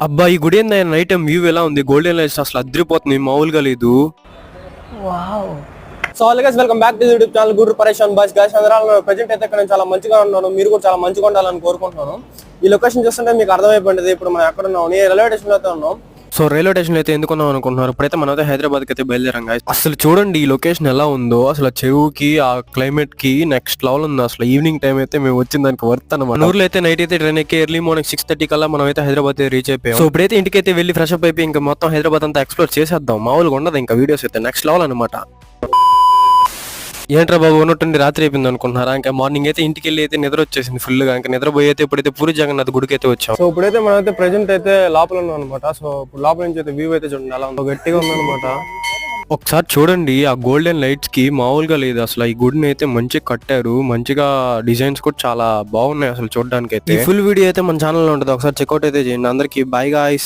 అబ్బా ఈ గుడి ఏంది నైట్ టైం వ్యూ ఎలా ఉంది, గోల్డెన్ లైట్స్ అసలు అదిరిపోతుంది, మామూలుగా లేదు. So all guys welcome back to YouTube channel Guru Pareshan boys guys. అందరూ ప్రెజెంట్ అయితే ఇక్కడ నేను చాలా మంచిగా ఉన్నాను, మీరు కూడా చాలా మంచిగా ఉండాలని కోరుకుంటున్నాను. ఈ లొకేషన్ చూస్తుంటే మీకు అర్థమైపోయింది ఇప్పుడు మనం ఎక్కడ ఉన్నాం, రైల్వే స్టేషన్ లో అయితే ఉన్నాం. సో రైల్వే స్టేషన్ అయితే ఎందుకున్నాం అనుకుంటున్నారు, ఇప్పుడైతే మనం అయితే హైదరాబాద్కి అయితే బయలుదేరాం guys. అసలు చూడండి ఈ లొకేషన్ ఎలా ఉందో, అసలు చెరువుకి ఆ క్లైమేట్ కి నెక్స్ట్ లెవెల్ ఉంది. అసలు ఈవినింగ్ టైం అయితే మేము వచ్చిన దానికి వర్త్ అనమాట. ఊర్లో అయితే నైట్ అయితే ట్రైన్ ఎక్కి ఎర్లీ మార్నింగ్ 6:30 కల్లా మనం అయితే హైదరాబాద్ రీచ్ అయిపోయాం. సో ఇప్పుడైతే ఇంటికి అయితే వెళ్ళి ఫ్రెష్ అప్ అయిపోయి ఇంకా మొత్తం హైదరాబాద్ అంతా ఎక్స్ప్లోర్ చేసేద్దాం. మామూలుగా ఉండదు ఇంకా వీడియోస్ అయితే నెక్స్ట్ లెవెల్ అనమాట. ఏంట్రా బాబు ఉన్నట్టుండి రాత్రి అయిపోయింది అనుకుంటున్నారా, ఇంకా మార్నింగ్ అయితే ఇంటికి వెళ్ళి అయితే నిద్ర వచ్చేసింది ఫుల్ గా. ఇంకా నిద్రపోయి అయితే ఇప్పుడైతే పూరి జగన్నాథ్ గుడికి అయితే వచ్చాం. సో ఇప్పుడైతే మనం అయితే ప్రెజెంట్ అయితే లోపల ఉన్నాం అనమాట. సో ఇప్పుడు లోపల నుంచి అయితే వ్యూ అయితే చూడండి అలా ఉందో గట్టిగా ఉందన్నమాట. ఒకసారి చూడండి ఆ గోల్డెన్ లైట్స్ కి మామూలుగా లేదు అసలు. ఈ గుడిని అయితే మంచిగా కట్టారు, మంచిగా డిజైన్స్ కూడా చాలా బాగున్నాయి అసలు చూడడానికి అయితే. ఫుల్ వీడియో అయితే మన ఛానల్ లో ఉంటుంది, ఒకసారి చెక్అౌట్ అయితే చేయండి. అందరికి బై గాయ్స్.